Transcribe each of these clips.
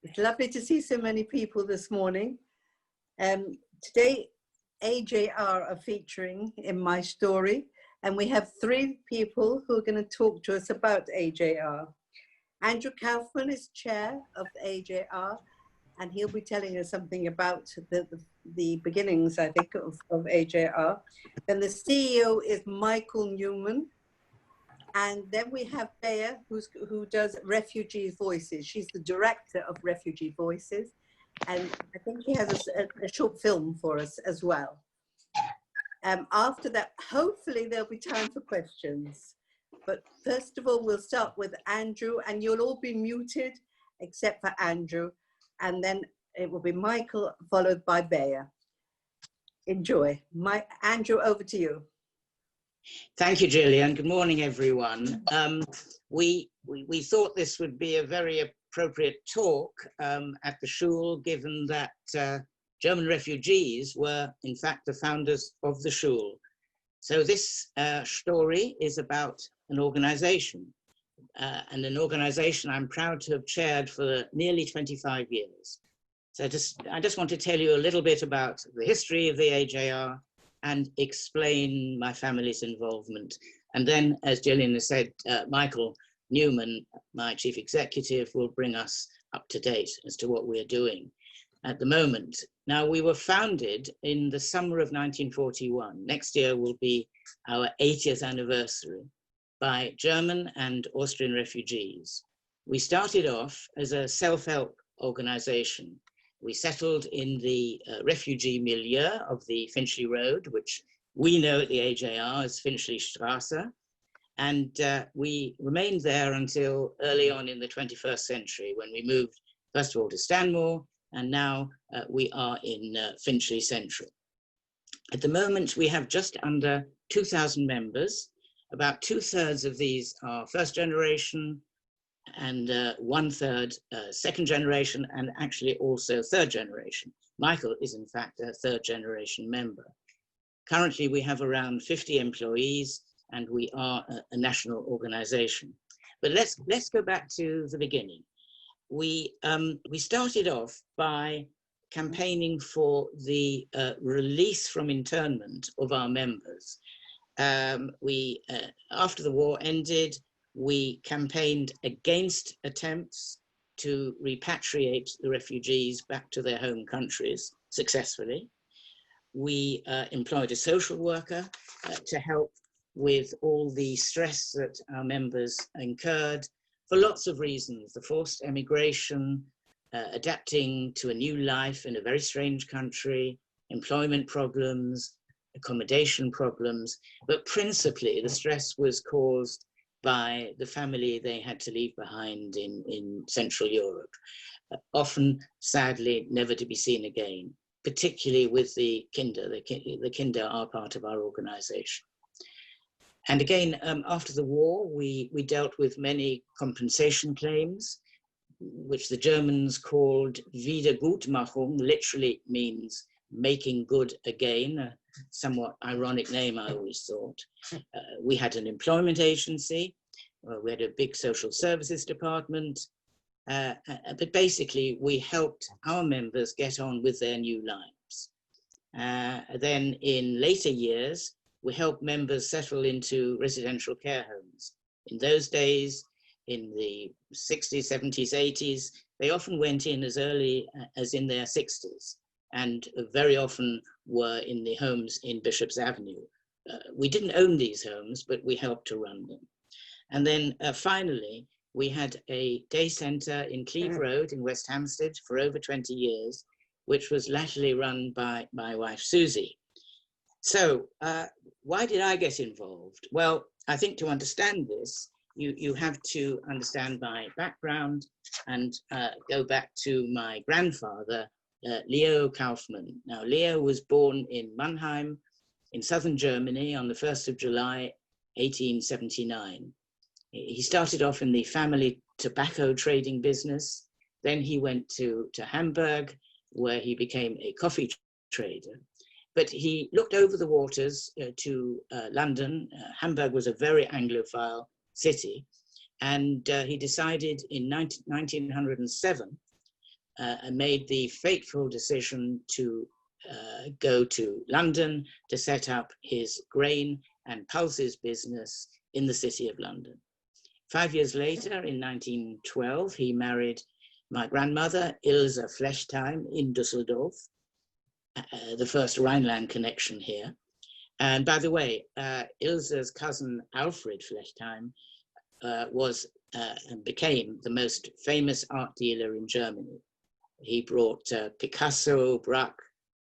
It's lovely to see so many people this morning. Today, AJR are featuring in my story, and we have three people who are going to talk to us about AJR. Andrew Kaufman is chair of AJR, and he'll be telling us something about the beginnings, I think, of AJR. Then the CEO is Michael Newman. And then we have Bea, who does Refugee Voices. She's the director of Refugee Voices. And I think he has a short film for us as well. After that, hopefully there'll be time for questions. But first of all, we'll start with Andrew, and you'll all be muted except for Andrew. And then it will be Michael, followed by Bea. Enjoy. Andrew, over to you. Thank you, Gillian. Good morning, everyone. We thought this would be a very appropriate talk at the Schule, given that German refugees were, in fact, the founders of the Schule. So this story is about an organization, and an organization I'm proud to have chaired for nearly 25 years. So I just want to tell you a little bit about the history of the AJR and explain my family's involvement. And then, as Gillian has said, Michael Newman, my chief executive, will bring us up to date as to what we're doing at the moment. Now, we were founded in the summer of 1941. Next year will be our 80th anniversary by German and Austrian refugees. We started off as a self-help organization. We settled in the refugee milieu of the Finchley Road, which we know at the AJR as Finchley Straße. And we remained there until early on in the 21st century, when we moved, first of all, to Stanmore, and now we are in Finchley Central. At the moment, we have just under 2,000 members. About 2/3 of these are first generation, and 1/3 second generation, and actually also third generation. Michael is in fact a third generation member. Currently we have around 50 employees, and we are a national organization. But let's go back to the beginning. We started off by campaigning for the release from internment of our members. After the war ended, we campaigned against attempts to repatriate the refugees back to their home countries successfully. We employed a social worker to help with all the stress that our members incurred for lots of reasons: the forced emigration, adapting to a new life in a very strange country, employment problems, accommodation problems, but principally the stress was caused by the family they had to leave behind in Central Europe, often, sadly, never to be seen again, particularly with the Kinder. The Kinder are part of our organization. And again, after the war, we dealt with many compensation claims, which the Germans called Wiedergutmachung, literally means making good again, a somewhat ironic name, I always thought. We had an employment agency, we had a big social services department, but basically we helped our members get on with their new lives. Then in later years, we helped members settle into residential care homes. In those days, in the 60s, 70s, 80s, they often went in as early as in their 60s, and very often were in the homes in Bishop's Avenue. We didn't own these homes, but we helped to run them. And then finally, we had a day centre in Cleve Road in West Hampstead for over 20 years, which was latterly run by my wife, Susie. So why did I get involved? Well, I think to understand this, you have to understand my background and go back to my grandfather, Leo Kaufman. Now, Leo was born in Mannheim in southern Germany on the 1st of July, 1879. He started off in the family tobacco trading business. Then he went to Hamburg, where he became a coffee trader. But he looked over the waters to London. Hamburg was a very Anglophile city. And he decided in 1907 made the fateful decision to go to London to set up his grain and pulses business in the city of London. 5 years later, in 1912, he married my grandmother, Ilse Flechtheim, in Düsseldorf, the first Rhineland connection here. And by the way, Ilse's cousin, Alfred Flechtheim, was and became the most famous art dealer in Germany. He brought Picasso, Braque,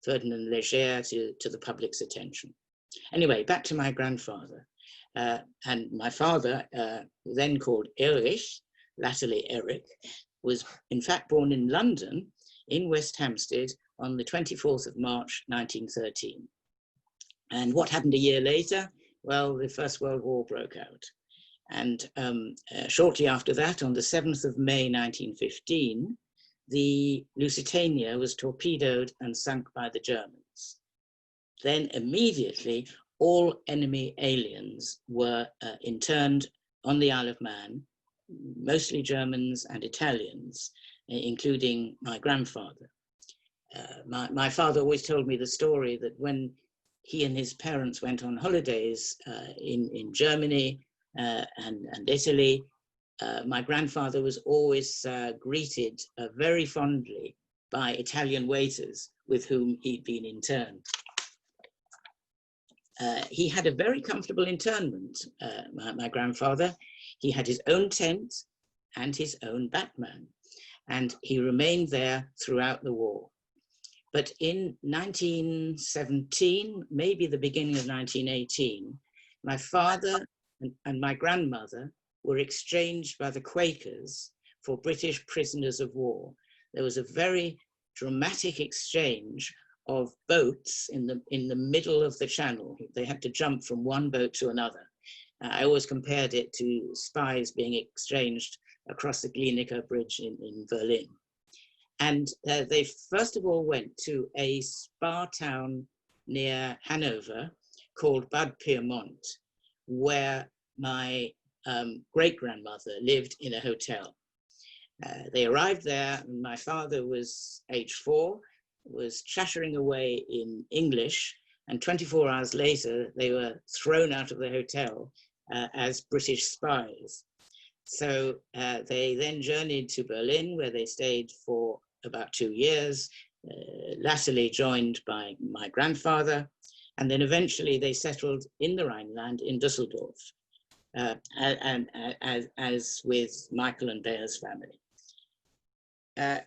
Ferdinand Léger to the public's attention. Anyway, back to my grandfather. And my father, then called Erich, latterly Eric, was in fact born in London, in West Hampstead, on the 24th of March, 1913. And what happened a year later? Well, the First World War broke out. And shortly after that, on the 7th of May, 1915, the Lusitania was torpedoed and sunk by the Germans. Then immediately, all enemy aliens were interned on the Isle of Man, mostly Germans and Italians, including my grandfather. My father always told me the story that when he and his parents went on holidays in Germany and Italy, my grandfather was always greeted very fondly by Italian waiters with whom he'd been interned. He had a very comfortable internment, my grandfather. He had his own tent and his own Batman, and he remained there throughout the war. But in 1917, maybe the beginning of 1918, my father and my grandmother were exchanged by the Quakers for British prisoners of war. There was a very dramatic exchange of boats in the middle of the channel. They had to jump from one boat to another. I always compared it to spies being exchanged across the Glienicke Bridge in Berlin. And they first of all went to a spa town near Hanover called Bad Pyrmont, where my great-grandmother lived in a hotel. They arrived there, and my father was age 4, was chattering away in English, and 24 hours later, they were thrown out of the hotel as British spies. So they then journeyed to Berlin, where they stayed for about 2 years, latterly joined by my grandfather, and then eventually they settled in the Rhineland in Düsseldorf, and as with Michael and Bear's family.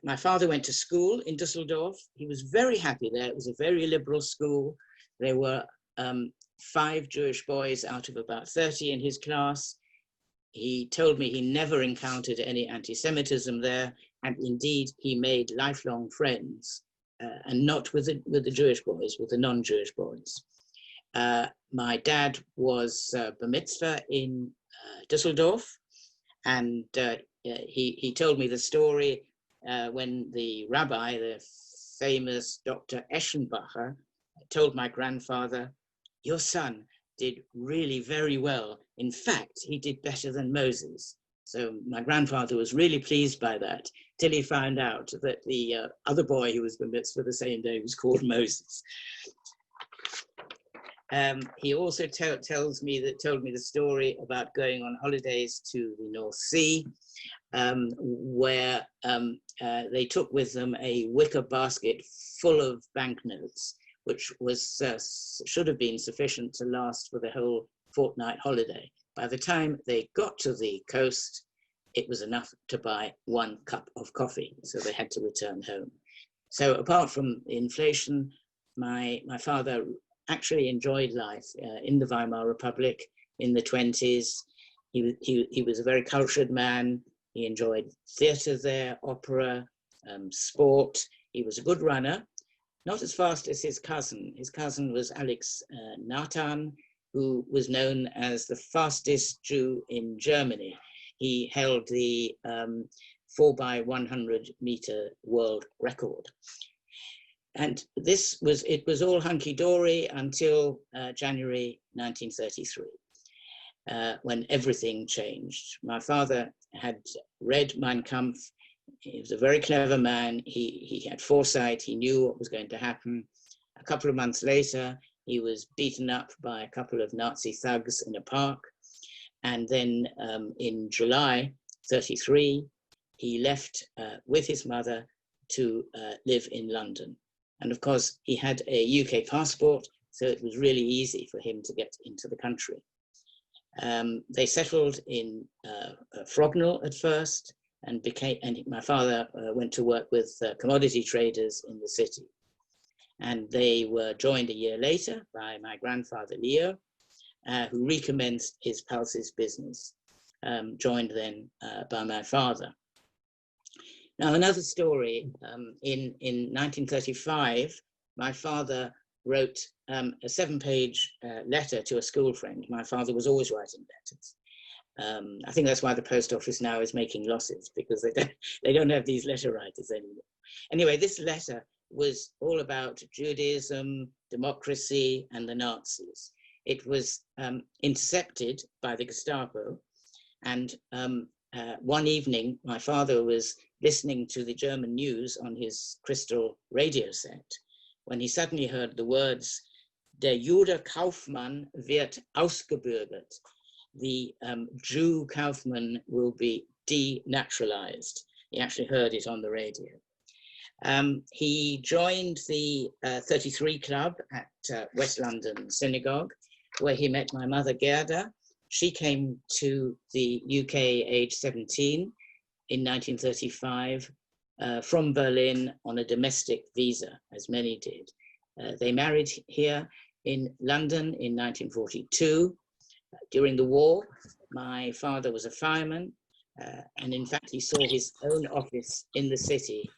My father went to school in Düsseldorf. He was very happy there. It was a very liberal school. There were 5 Jewish boys out of about 30 in his class. He told me he never encountered any anti-Semitism there, and indeed he made lifelong friends, and not with the Jewish boys, with the non-Jewish boys. My dad was bar mitzvah in Düsseldorf, and he told me the story when the rabbi, the famous Dr. Eschenbacher, told my grandfather, "Your son did really very well. In fact, he did better than Moses." So my grandfather was really pleased by that, till he found out that the other boy who was bar mitzvah the same day was called Moses. He also told me the story about going on holidays to the North Sea, where they took with them a wicker basket full of banknotes, which was should have been sufficient to last for the whole fortnight holiday. By the time they got to the coast, it was enough to buy 1 cup of coffee, so they had to return home. So apart from inflation, my father actually enjoyed life in the Weimar Republic in the 20s. He was a very cultured man. He enjoyed theatre there, opera, sport. He was a good runner, not as fast as his cousin. His cousin was Alex Nathan, who was known as the fastest Jew in Germany. He held the 4x100 meter world record. And it was all hunky-dory until January 1933, when everything changed. My father had read Mein Kampf he was a very clever man. He had foresight. He knew what was going to happen. A couple of months later, he was beaten up by a couple of Nazi thugs in a park. And then in July 33, he left with his mother to live in London. And of course, he had a UK passport, so it was really easy for him to get into the country. They settled in Frognall at first, and my father went to work with commodity traders in the city. And they were joined a year later by my grandfather Leo, who recommenced his pulses business, joined then by my father. Now, another story, in 1935, my father wrote a 7-page letter to a school friend. My father was always writing letters. I think that's why the post office now is making losses, because they don't have these letter writers anymore. Anyway, this letter was all about Judaism, democracy, and the Nazis. It was intercepted by the Gestapo, and one evening, my father was listening to the German news on his crystal radio set when he suddenly heard the words, "Der Jude Kaufman wird ausgebürgert." The Jew Kaufman will be denaturalized. He actually heard it on the radio. He joined the 33 Club at West London Synagogue, where he met my mother Gerda. She came to the UK age 17 in 1935 from Berlin on a domestic visa, as many did. They married here in London in 1942. During the war, my father was a fireman, and in fact, he saw his own office in the city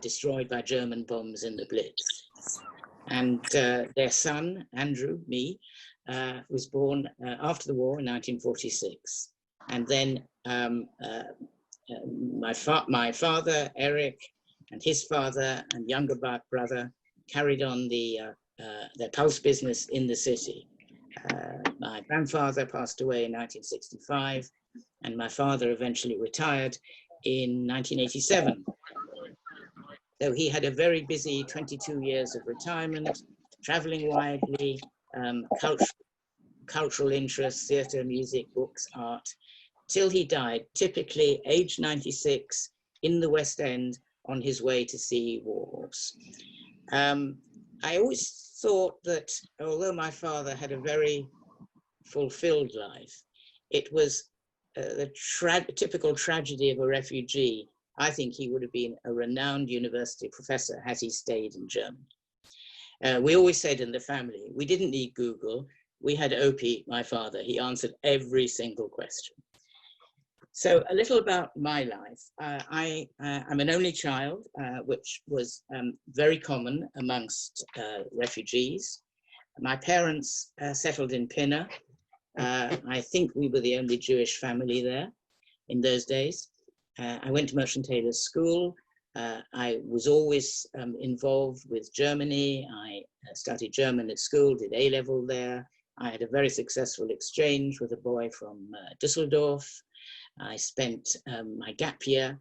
destroyed by German bombs in the Blitz. And their son, Andrew, me, was born after the war in 1946. And then my father, Eric, and his father and younger brother carried on their pulse business in the city. My grandfather passed away in 1965, and my father eventually retired in 1987. So he had a very busy 22 years of retirement, traveling widely, cultural interests, theatre, music, books, art, till he died, typically age 96, in the West End on his way to see Warhorse. I always thought that although my father had a very fulfilled life, it was the typical tragedy of a refugee. I think he would have been a renowned university professor had he stayed in Germany. We always said in the family, we didn't need Google. We had Opie, my father. He answered every single question. So a little about my life. I'm an only child, which was very common amongst refugees. My parents settled in Pinner. I think we were the only Jewish family there in those days. I went to Merchant Taylor's School. I was always involved with Germany. I studied German at school, did A-level there. I had a very successful exchange with a boy from Düsseldorf. I spent my gap year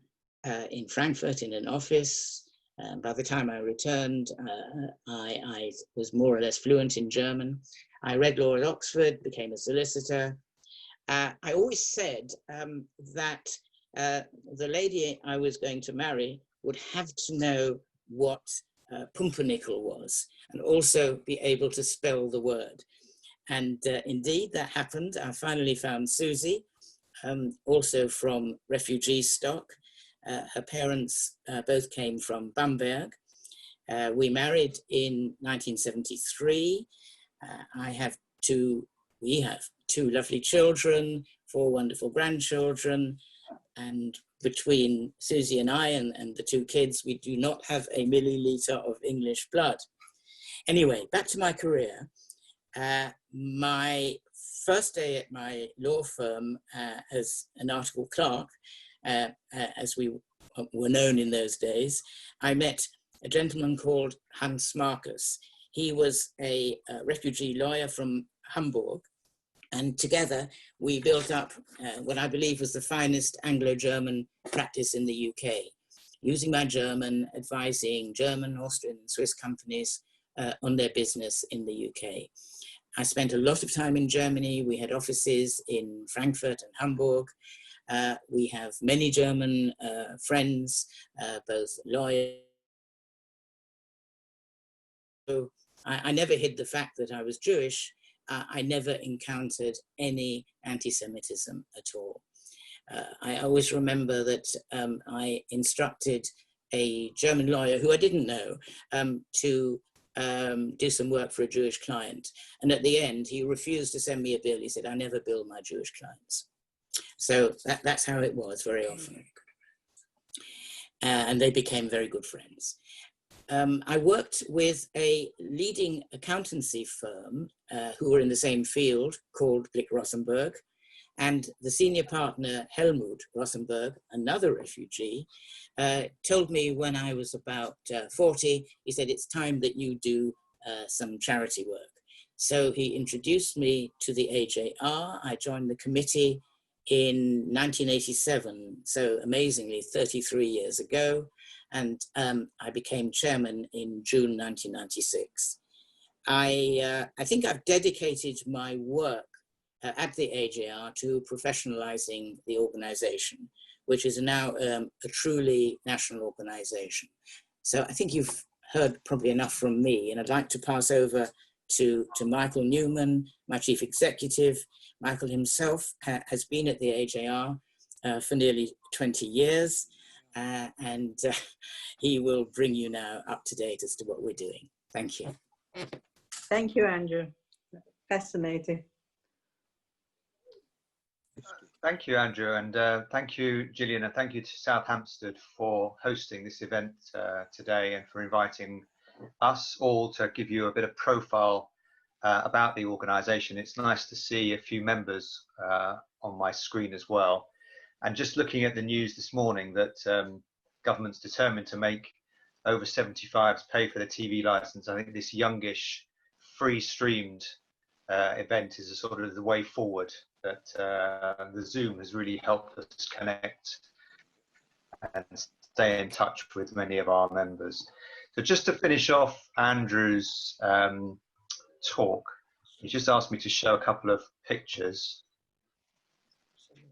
in Frankfurt in an office. By the time I returned, I was more or less fluent in German. I read law at Oxford, became a solicitor. I always said that the lady I was going to marry would have to know what pumpernickel was and also be able to spell the word. And indeed, that happened. I finally found Susie, also from refugee stock. Her parents both came from Bamberg. We married in 1973. We have two lovely children, 4 wonderful grandchildren, and between Susie and I and the 2 kids, we do not have a milliliter of English blood. Anyway, back to my career. My first day at my law firm as an article clerk, as we were known in those days, I met a gentleman called Hans Marcus. He was a refugee lawyer from Hamburg, and together we built up what I believe was the finest Anglo-German practice in the UK. using my German, advising German, Austrian, and Swiss companies on their business in the UK. I spent a lot of time in Germany. We had offices in Frankfurt and Hamburg. We have many German friends, both lawyers. So I never hid the fact that I was Jewish. I never encountered any anti-Semitism at all. I always remember that I instructed a German lawyer who I didn't know to do some work for a Jewish client. And at the end, he refused to send me a bill. He said, I never bill my Jewish clients. So that's how it was very often. And they became very good friends. I worked with a leading accountancy firm who were in the same field called Blick Rosenberg. And the senior partner, Helmut Rosenberg, another refugee, told me when I was about 40, he said, it's time that you do some charity work. So he introduced me to the AJR. I joined the committee in 1987, so amazingly 33 years ago. And I became chairman in June 1996. I think I've dedicated my work at the AJR to professionalizing the organization, which is now a truly national organization. So I think you've heard probably enough from me, and I'd like to pass over to Michael Newman, my chief executive. Michael himself has been at the AJR for nearly 20 years, and he will bring you now up to date as to what we're doing. Thank you. Thank you, Andrew. Fascinating. Thank you, Andrew, and thank you, Gillian, and thank you to South Hampstead for hosting this event today and for inviting us all to give you a bit of profile about the organisation. It's nice to see a few members on my screen as well. And just looking at the news this morning that government's determined to make over 75s pay for the TV licence. I think this youngish, free-streamed event is a sort of the way forward. That the Zoom has really helped us connect and stay in touch with many of our members. So just to finish off Andrew's talk, he just asked me to show a couple of pictures.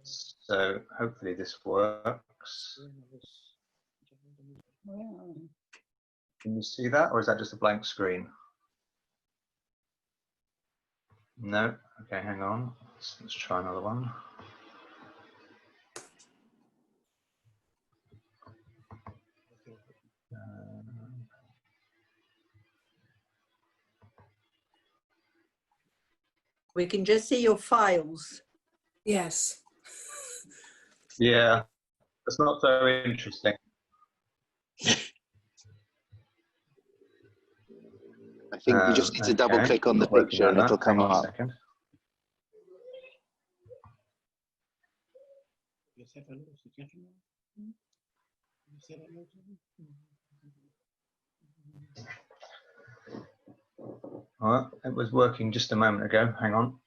So hopefully this works. Can you see that, or is that just a blank screen? No? Okay, hang on. Let's try another one. We can just see your files. Yes. Yeah, that's not so interesting. I think you just need to double click on the picture and it'll come up. Well, it was working just a moment ago. Hang on.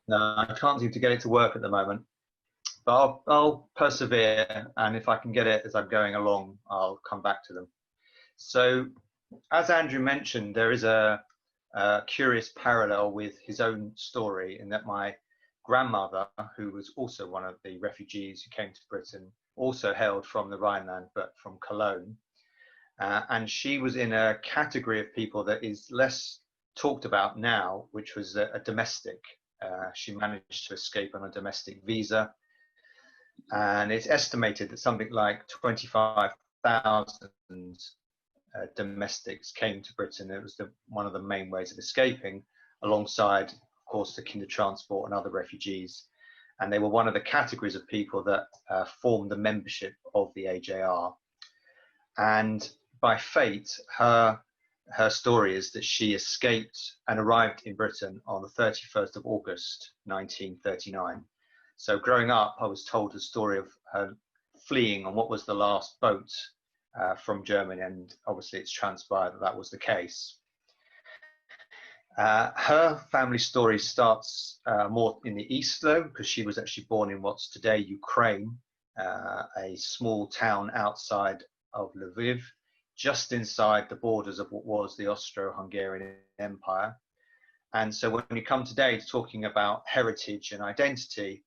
No, I can't seem to get it to work at the moment, but I'll persevere, and if I can get it as I'm going along, I'll come back to them. So, as Andrew mentioned, there is a curious parallel with his own story in that my grandmother, who was also one of the refugees who came to Britain, also hailed from the Rhineland, but from Cologne. And she was in a category of people that is less talked about now, which was a domestic. She managed to escape on a domestic visa. And it's estimated that something like 25,000 domestics came to Britain. It was one of the main ways of escaping, alongside, of course, the Kindertransport and other refugees. And they were one of the categories of people that formed the membership of the AJR. And by fate, her story is that she escaped and arrived in Britain on the 31st of August, 1939. So growing up, I was told the story of her fleeing on what was the last boat from Germany, and obviously it's transpired that that was the case. Her family story starts more in the east, though, because she was actually born in what's today Ukraine, a small town outside of Lviv, just inside the borders of what was the Austro-Hungarian Empire. And so when you come today to talking about heritage and identity,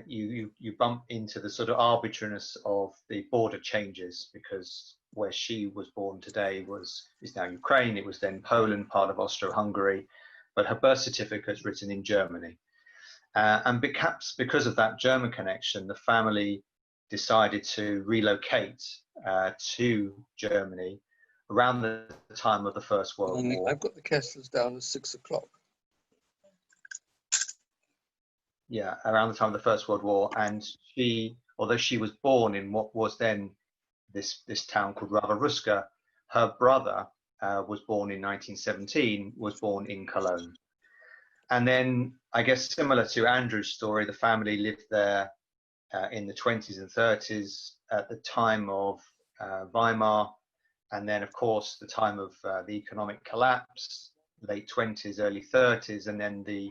you bump into the sort of arbitrariness of the border changes, because where she was born today is now Ukraine. It was then Poland, part of Austro-Hungary, but her birth certificate is written in Germany. And perhaps because of that German connection, the family decided to relocate to Germany around the time of the First World War. I've got the Kesslers down at 6 o'clock. Yeah, around the time of the First World War, and she, although she was born in what was then this town called Ruska, her brother was born in 1917, was born in Cologne. And then, I guess similar to Andrew's story, the family lived there in the 20s and 30s at the time of Weimar, and then of course the time of the economic collapse, late 20s, early 30s, and then the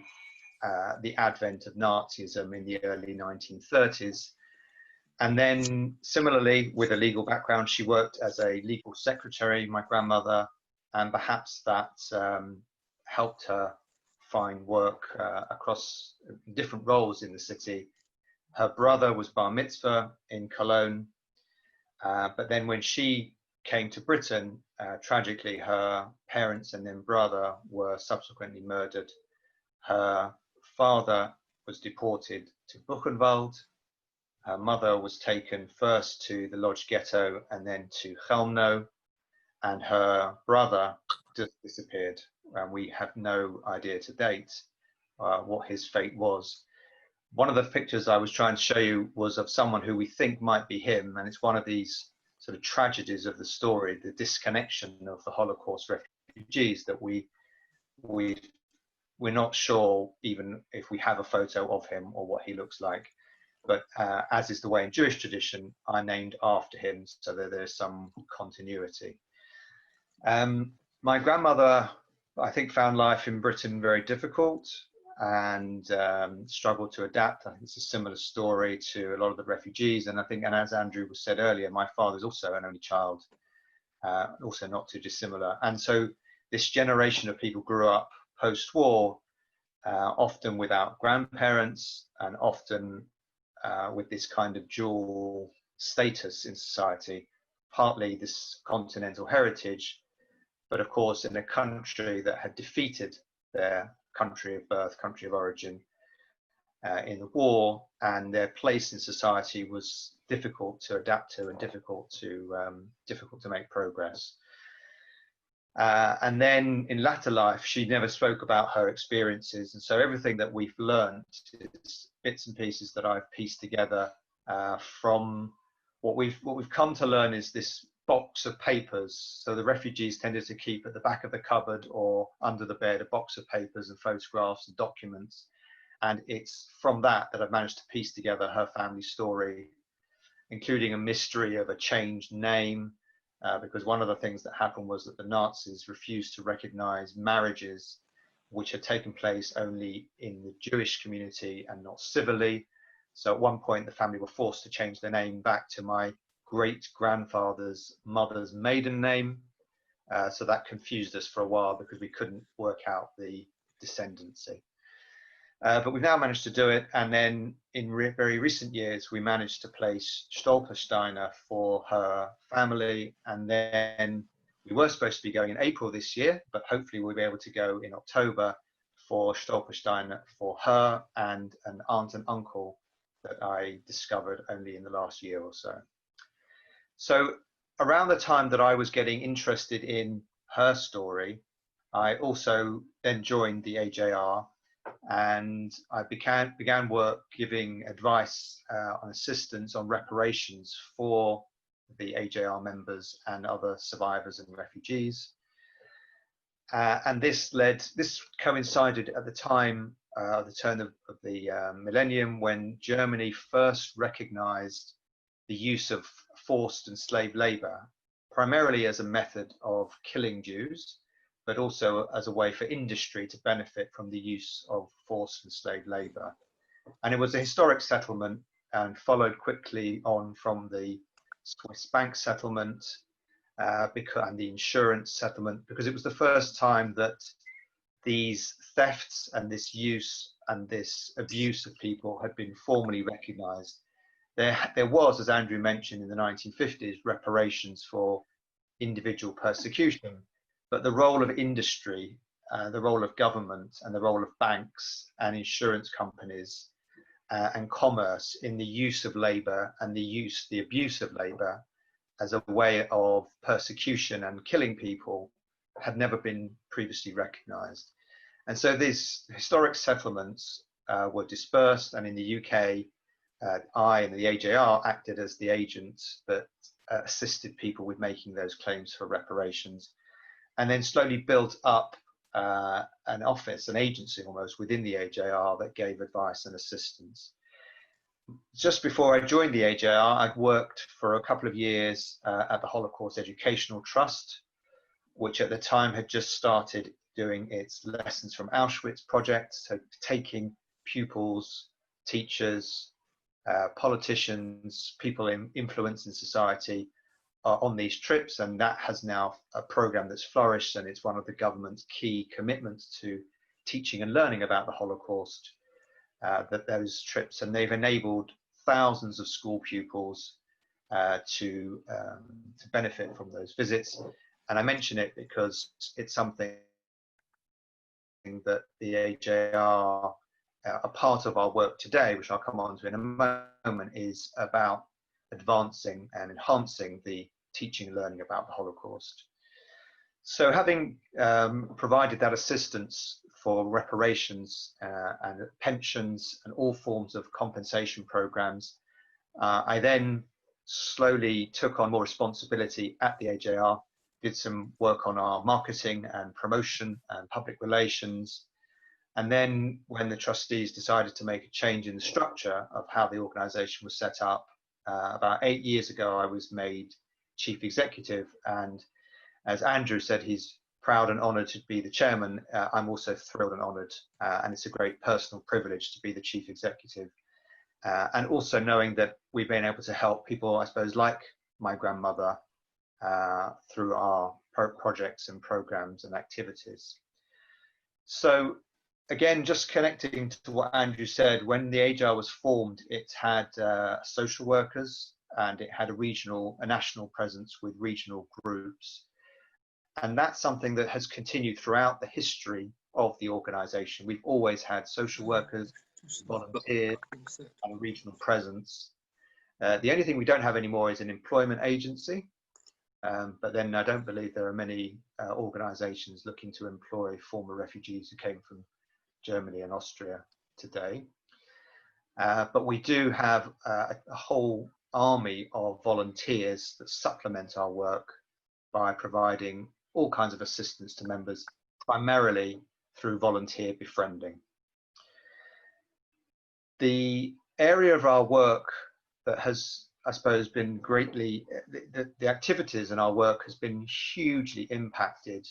advent of Nazism in the early 1930s. And then similarly, with a legal background, she worked as a legal secretary, my grandmother, and perhaps that helped her find work across different roles in the city. Her brother was bar mitzvah in Cologne, but then when she came to Britain, tragically, her parents and then brother were subsequently murdered. Her father was deported to Buchenwald. Her mother was taken first to the Lodz ghetto and then to Chelmno, and her brother just disappeared, and we have no idea to date what his fate was. One of the pictures I was trying to show you was of someone who we think might be him, and it's one of these sort of tragedies of the story, the disconnection of the Holocaust refugees, that we're not sure even if we have a photo of him or what he looks like. But as is the way in Jewish tradition, are named after him, so that there's some continuity. My grandmother, I think, found life in Britain very difficult and struggled to adapt. I think it's a similar story to a lot of the refugees. And I think, and as Andrew said earlier, my father's also an only child, also not too dissimilar. And so this generation of people grew up post-war, often without grandparents, and often with this kind of dual status in society, partly this continental heritage, but of course in a country that had defeated their country of birth, country of origin in the war, and their place in society was difficult to adapt to and difficult to make progress. And then in latter life, she never spoke about her experiences, and so everything that we've learned is bits and pieces that I've pieced together from what we've come to learn is this box of papers. So the refugees tended to keep at the back of the cupboard or under the bed a box of papers and photographs and documents, and it's from that I've managed to piece together her family story, including a mystery of a changed name. Because one of the things that happened was that the Nazis refused to recognize marriages which had taken place only in the Jewish community and not civilly. So at one point, the family were forced to change their name back to my great-grandfather's mother's maiden name. So that confused us for a while because we couldn't work out the descendancy. But we've now managed to do it, and then in very recent years we managed to place Stolpersteiner for her family, and then we were supposed to be going in April this year, but hopefully we'll be able to go in October for Stolpersteiner for her and an aunt and uncle that I discovered only in the last year or so. So around the time that I was getting interested in her story, I also then joined the AJR, and I began work giving advice on assistance on reparations for the AJR members and other survivors and refugees. And this coincided at the time the turn of the millennium, when Germany first recognized the use of forced and slave labor, primarily as a method of killing Jews, but also as a way for industry to benefit from the use of forced and slave labor. And it was a historic settlement, and followed quickly on from the Swiss bank settlement and the insurance settlement, because it was the first time that these thefts and this use and this abuse of people had been formally recognized. There was, as Andrew mentioned, in the 1950s, reparations for individual persecution, but the role of industry, the role of government, and the role of banks and insurance companies and commerce in the use of labor and the abuse of labor as a way of persecution and killing people had never been previously recognized. And so these historic settlements were dispersed, and in the UK, I and the AJR acted as the agents that assisted people with making those claims for reparations, and then slowly built up an office, an agency almost, within the AJR that gave advice and assistance. Just before I joined the AJR, I'd worked for a couple of years at the Holocaust Educational Trust, which at the time had just started doing its Lessons from Auschwitz project, so taking pupils, teachers, politicians, people in influence in society on these trips, and that has now a program that's flourished, and it's one of the government's key commitments to teaching and learning about the Holocaust, that those trips, and they've enabled thousands of school pupils to benefit from those visits. And I mention it because it's something that the AJR, a part of our work today, which I'll come on to in a moment, is about advancing and enhancing the teaching and learning about the Holocaust. So having provided that assistance for reparations and pensions and all forms of compensation programs, I then slowly took on more responsibility at the AJR, did some work on our marketing and promotion and public relations. And then when the trustees decided to make a change in the structure of how the organization was set up, about 8 years ago, I was made chief executive. And as Andrew said, he's proud and honored to be the chairman. I'm also thrilled and honored, and it's a great personal privilege to be the chief executive. And also knowing that we've been able to help people, I suppose, like my grandmother, through our projects and programs and activities. So again, just connecting to what Andrew said, when the AJR was formed, it had social workers, and it had a national presence with regional groups. And that's something that has continued throughout the history of the organization. We've always had social workers, volunteers, and a regional presence. The only thing we don't have anymore is an employment agency. But then I don't believe there are many organizations looking to employ former refugees who came from Germany and Austria today. But we do have a whole army of volunteers that supplement our work by providing all kinds of assistance to members, primarily through volunteer befriending. The area of our work that has, I suppose, been greatly, the activities in our work has been hugely impacted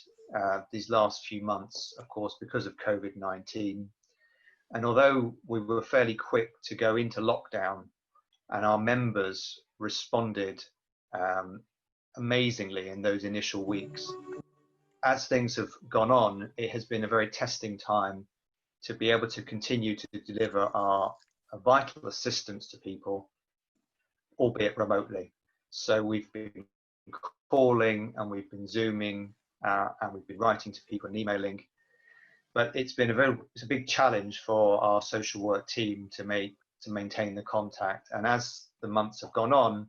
these last few months, of course, because of COVID-19. And although we were fairly quick to go into lockdown, and our members responded amazingly in those initial weeks, as things have gone on, it has been a very testing time to be able to continue to deliver our vital assistance to people, albeit remotely. So we've been calling, and we've been Zooming, and we've been writing to people and emailing. But it's been it's a big challenge for our social work team to maintain the contact. And as the months have gone on,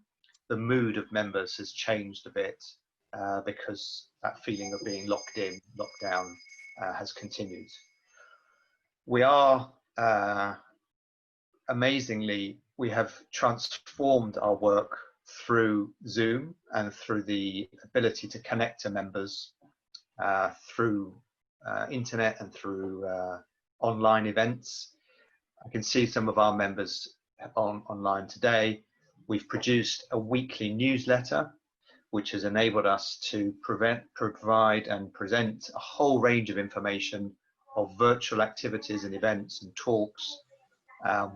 the mood of members has changed a bit because that feeling of being locked in, locked down, has continued. We are amazingly, we have transformed our work through Zoom and through the ability to connect to members through internet and through online events. I can see some of our members online today. We've produced a weekly newsletter, which has enabled us to provide and present a whole range of information of virtual activities and events and talks.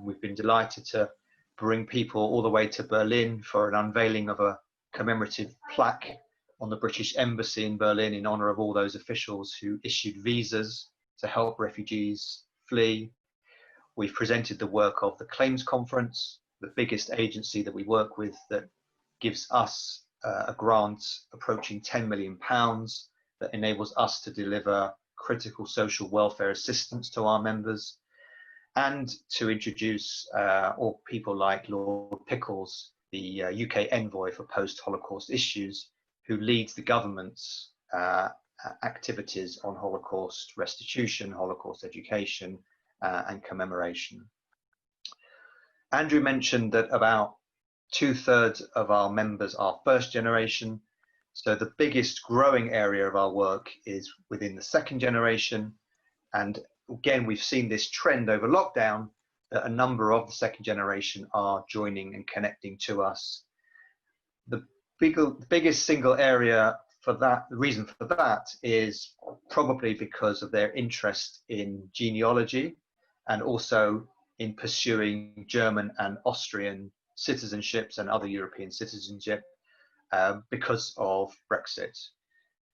We've been delighted to bring people all the way to Berlin for an unveiling of a commemorative plaque on the British Embassy in Berlin in honor of all those officials who issued visas to help refugees flee. We've presented the work of the Claims Conference, the biggest agency that we work with that gives us a grant approaching £10 million that enables us to deliver critical social welfare assistance to our members, and to introduce or people like Lord Pickles, the UK envoy for post-Holocaust issues, who leads the government's activities on Holocaust restitution, Holocaust education, and commemoration. Andrew mentioned that about 2/3 of our members are first generation. So the biggest growing area of our work is within the second generation. And again, we've seen this trend over lockdown that a number of the second generation are joining and connecting to us. The biggest single area for that, the reason for that is probably because of their interest in genealogy and also in pursuing German and Austrian citizenships and other European citizenship because of Brexit.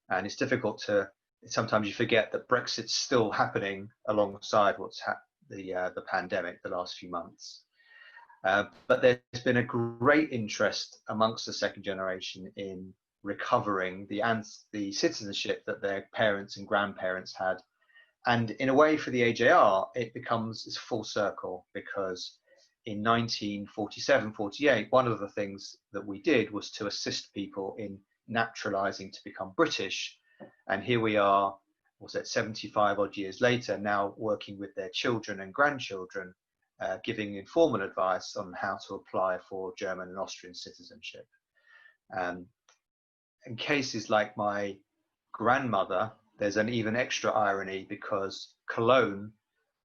And it's difficult to, sometimes you forget that Brexit's still happening alongside what's the pandemic the last few months. But there's been a great interest amongst the second generation in recovering the citizenship that their parents and grandparents had. And in a way, for the AJR, it becomes it's full circle, because in 1947-48, one of the things that we did was to assist people in naturalizing to become British. And here we are, was it 75 odd years later, now working with their children and grandchildren, giving informal advice on how to apply for German and Austrian citizenship. In cases like my grandmother, there's an even extra irony, because Cologne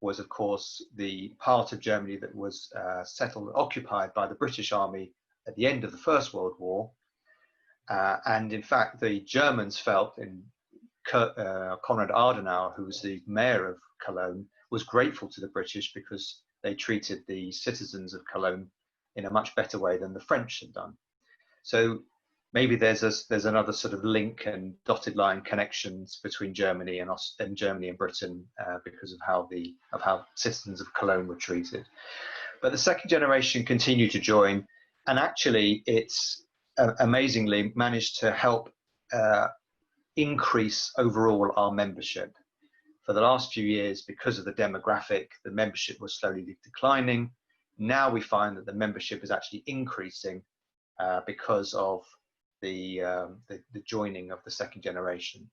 was, of course, the part of Germany that was occupied by the British Army at the end of the First World War. And in fact, the Germans felt, in Konrad Adenauer, who was the mayor of Cologne, was grateful to the British because they treated the citizens of Cologne in a much better way than the French had done. So maybe there's another sort of link and dotted line connections between Germany and Britain because of how citizens of Cologne were treated. But the second generation continued to join, and actually it's amazingly managed to help increase overall our membership. For the last few years, because of the demographic, the membership was slowly declining. Now we find that the membership is actually increasing because of the joining of the second generation.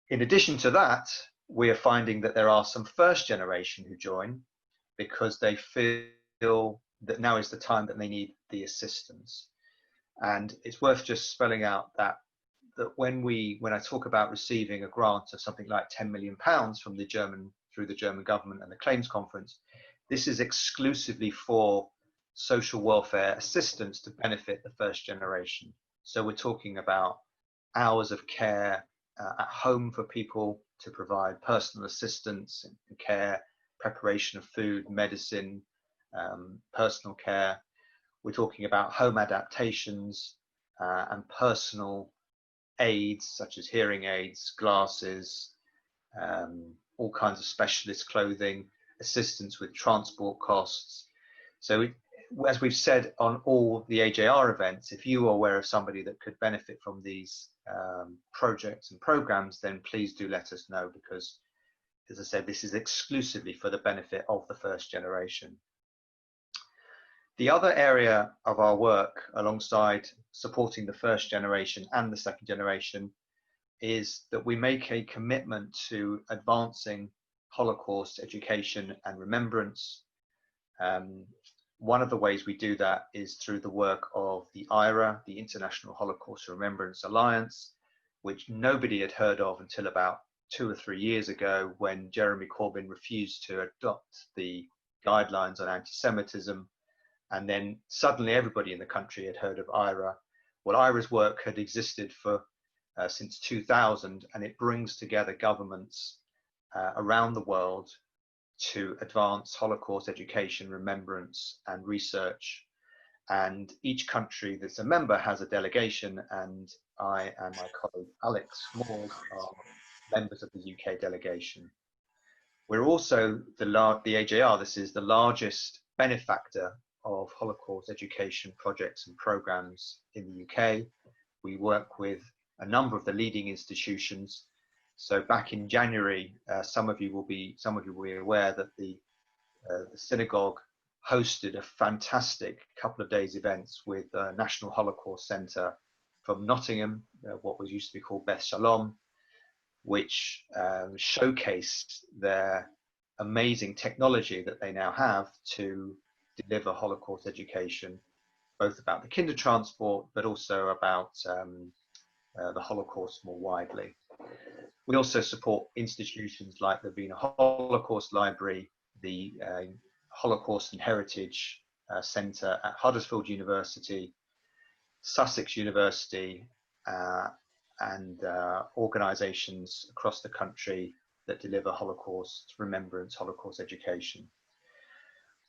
In addition to that, we are finding that there are some first generation who join because they feel that now is the time that they need the assistance. And it's worth just spelling out that when I talk about receiving a grant of something like £10 million from through the German government and the Claims Conference, this is exclusively for social welfare assistance to benefit the first generation. So we're talking about hours of care at home for people to provide personal assistance and care, preparation of food, medicine, personal care. We're talking about home adaptations and personal aids such as hearing aids, glasses, all kinds of specialist clothing, assistance with transport costs. So as we've said on all the AJR events, if you are aware of somebody that could benefit from these projects and programs, then please do let us know, because, as I said, this is exclusively for the benefit of the first generation. The other area of our work, alongside supporting the first generation and the second generation, is that we make a commitment to advancing Holocaust education and remembrance. One of the ways we do that is through the work of the IRA, the International Holocaust Remembrance Alliance, which nobody had heard of until about 2 or 3 years ago when Jeremy Corbyn refused to adopt the guidelines on anti-Semitism, and then suddenly everybody in the country had heard of IRA. Well, IRA's work had existed for since 2000, and it brings together governments around the world to advance Holocaust education, remembrance, and research. And each country that's a member has a delegation, and I and my colleague Alex Small are members of the UK delegation. We're also the AJR, this is the largest benefactor of Holocaust education projects and programs in the UK. We work with a number of the leading institutions. So back in January, some of you will be aware that the synagogue hosted a fantastic couple of days events with National Holocaust Centre from Nottingham, what was used to be called Beth Shalom, which showcased their amazing technology that they now have to deliver Holocaust education, both about the kinder transport, but also about the Holocaust more widely. We also support institutions like the Wiener Holocaust Library, the Holocaust and Heritage Centre at Huddersfield University, Sussex University, and organisations across the country that deliver Holocaust remembrance, Holocaust education.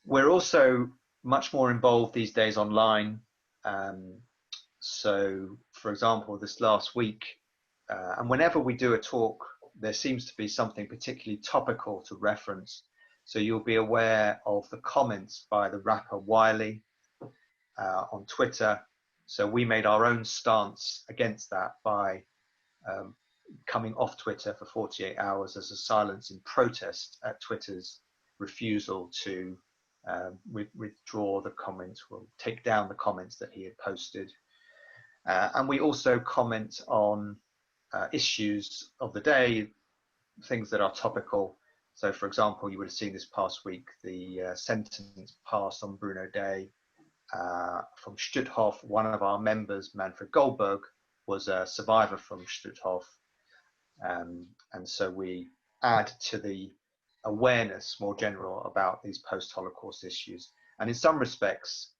We're also much more involved these days online. So, for example, this last week, and whenever we do a talk, there seems to be something particularly topical to reference. So you'll be aware of the comments by the rapper Wiley on Twitter. So we made our own stance against that by coming off Twitter for 48 hours as a silence in protest at Twitter's refusal to withdraw the comments, or take down the comments that he had posted. And we also comment on issues of the day, things that are topical. So, for example, you would have seen this past week the sentence passed on Bruno Day from Stutthof. One of our members, Manfred Goldberg, was a survivor from Stutthof. And so we add to the awareness more general about these post-Holocaust issues. And in some respects,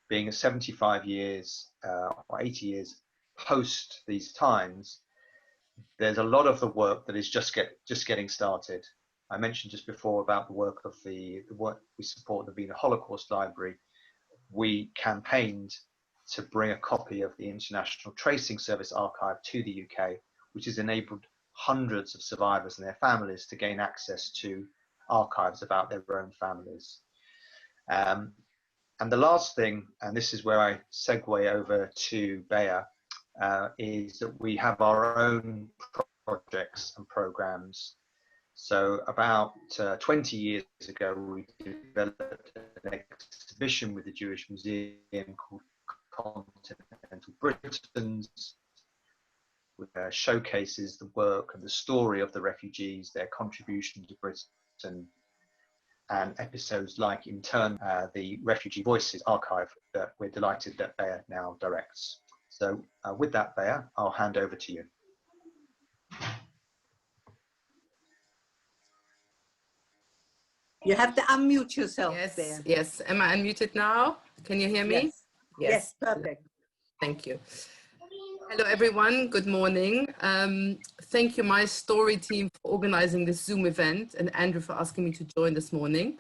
being 75 years or 80 years post these times, there's a lot of the work that is just getting started. I mentioned just before about the work of the work we support, the Wiener Holocaust Library. We campaigned to bring a copy of the International Tracing Service archive to the UK, which has enabled hundreds of survivors and their families to gain access to archives about their own families. And the last thing, and this is where I segue over to Bea, is that we have our own projects and programs. So about 20 years ago, we developed an exhibition with the Jewish Museum called Continental Britons, which showcases the work and the story of the refugees, their contribution to Britain, and episodes like, in turn, the Refugee Voices archive that we're delighted that Bea now directs. So with that, Bea, I'll hand over to you. You have to unmute yourself, Yes, Bea. yes. Am I unmuted now? Can you hear me? Yes, perfect. Thank you. Hello, everyone. Good morning. Thank you, my story team, for organizing this Zoom event, and Andrew for asking me to join this morning.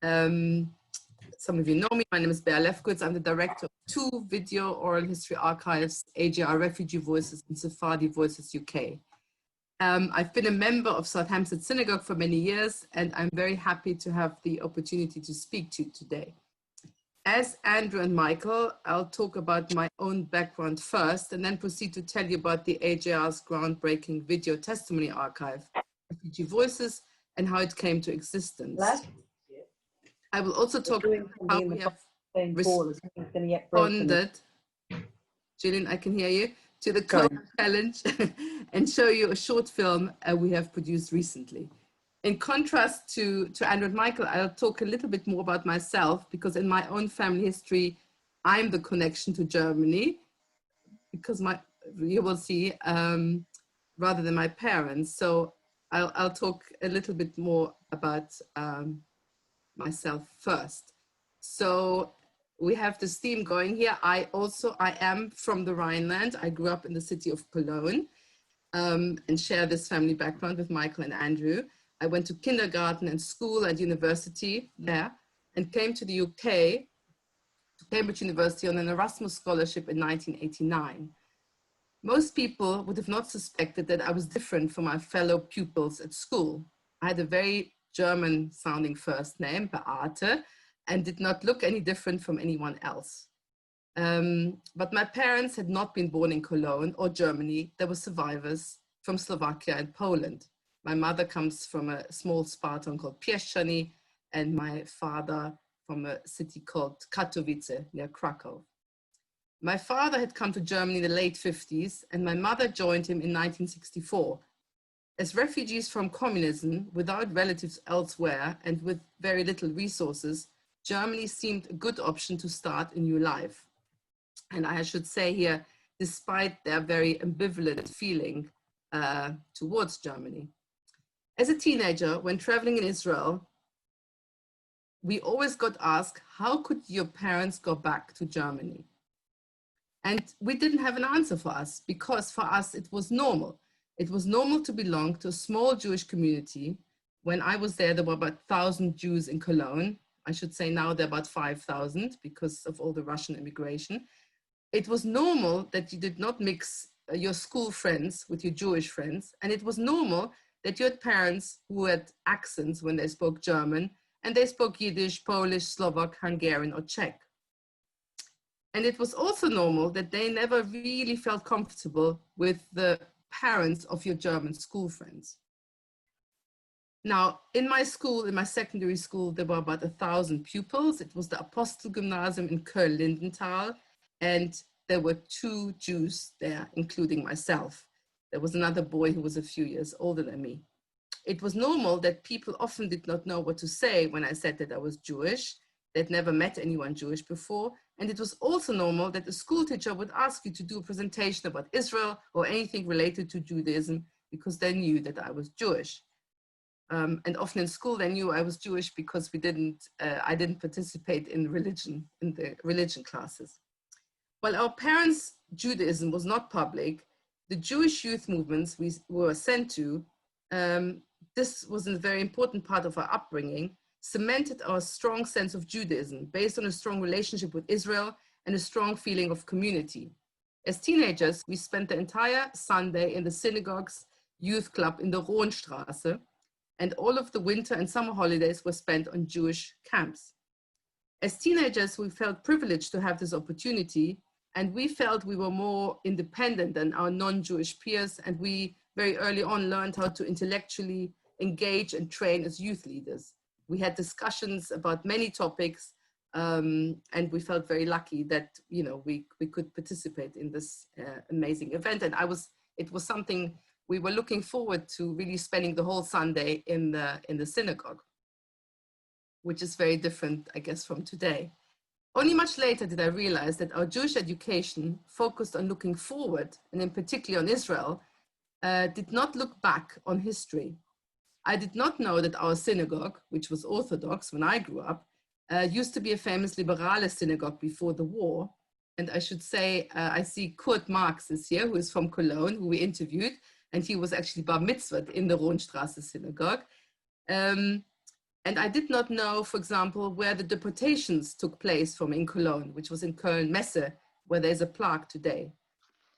Some of you know me. My name is Bea Lefkowitz. I'm the director of 2 video oral history archives, AJR Refugee Voices and Sephardi Voices UK. I've been a member of Southampton Synagogue for many years, and I'm very happy to have the opportunity to speak to you today. As Andrew and Michael, I'll talk about my own background first, and then proceed to tell you about the AJR's groundbreaking video testimony archive, Refugee Voices, and how it came to existence. I will also talk about how we have responded, Gillian, I can hear you, to the COVID challenge and show you a short film we have produced recently. In contrast to Andrew and Michael, I'll talk a little bit more about myself, because in my own family history, I'm the connection to Germany, because you will see, rather than my parents. So I'll talk a little bit more about myself first. So we have this theme going here. I am from the Rhineland. I grew up in the city of Cologne and share this family background with Michael and Andrew. I went to kindergarten and school and university there and came to the UK, to Cambridge University on an Erasmus scholarship in 1989. Most people would have not suspected that I was different from my fellow pupils at school. I had a very German sounding first name, Beate, and did not look any different from anyone else. But my parents had not been born in Cologne or Germany. They were survivors from Slovakia and Poland. My mother comes from a small Spartan called Pieszczany, and my father from a city called Katowice near Krakow. My father had come to Germany in the late 50s, and my mother joined him in 1964. As refugees from communism, without relatives elsewhere and with very little resources, Germany seemed a good option to start a new life. And I should say here, despite their very ambivalent feeling towards Germany. As a teenager, when traveling in Israel, we always got asked, how could your parents go back to Germany? And we didn't have an answer for us, because for us it was normal. It was normal to belong to a small Jewish community. When I was there were about 1,000 Jews in Cologne. I should say now there are about 5,000 because of all the Russian immigration. It was normal that you did not mix your school friends with your Jewish friends. And it was normal that you had parents who had accents when they spoke German, and they spoke Yiddish, Polish, Slovak, Hungarian, or Czech. And it was also normal that they never really felt comfortable with the parents of your German school friends. Now, in my school, in my secondary school, there were about 1,000 pupils. It was the Apostel Gymnasium in Köln-Lindenthal, and there were 2 Jews there, including myself. There was another boy who was a few years older than me. It was normal that people often did not know what to say when I said that I was Jewish. They'd never met anyone Jewish before. And it was also normal that a school teacher would ask you to do a presentation about Israel or anything related to Judaism, because they knew that I was Jewish. And often in school, they knew I was Jewish because I didn't participate in the religion classes. While our parents' Judaism was not public, the Jewish youth movements we were sent to, this was a very important part of our upbringing, cemented our strong sense of Judaism based on a strong relationship with Israel and a strong feeling of community. As teenagers, we spent the entire Sunday in the synagogue's youth club in the Rohnstraße, and all of the winter and summer holidays were spent on Jewish camps. As teenagers, we felt privileged to have this opportunity, and we felt we were more independent than our non-Jewish peers, and we very early on learned how to intellectually engage and train as youth leaders. We had discussions about many topics, and we felt very lucky that we could participate in this amazing event. And it was something we were looking forward to, really spending the whole Sunday in the synagogue, which is very different, I guess, from today. Only much later did I realize that our Jewish education focused on looking forward, and in particular on Israel, did not look back on history. I did not know that our synagogue, which was Orthodox when I grew up, used to be a famous liberale synagogue before the war. And I should say, I see Kurt Marx is here, who is from Cologne, who we interviewed, and he was actually bar mitzvahed in the Rohnstraße synagogue. And I did not know, for example, where the deportations took place from in Cologne, which was in Köln-Messe, where there's a plaque today.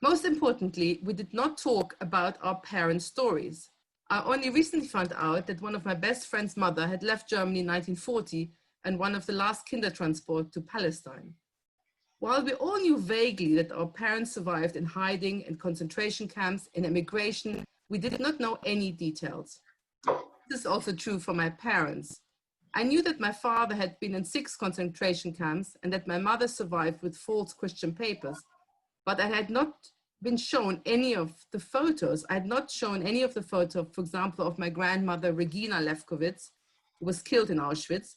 Most importantly, we did not talk about our parents' stories. I only recently found out that one of my best friend's mother had left Germany in 1940 and one of the last Kindertransport to Palestine. While we all knew vaguely that our parents survived in hiding and concentration camps, in emigration, we did not know any details. This is also true for my parents. I knew that my father had been in 6 concentration camps and that my mother survived with false Christian papers, but I had not been shown any of the photos. I had not shown any of the photos, for example, of my grandmother, Regina Lefkowitz, who was killed in Auschwitz,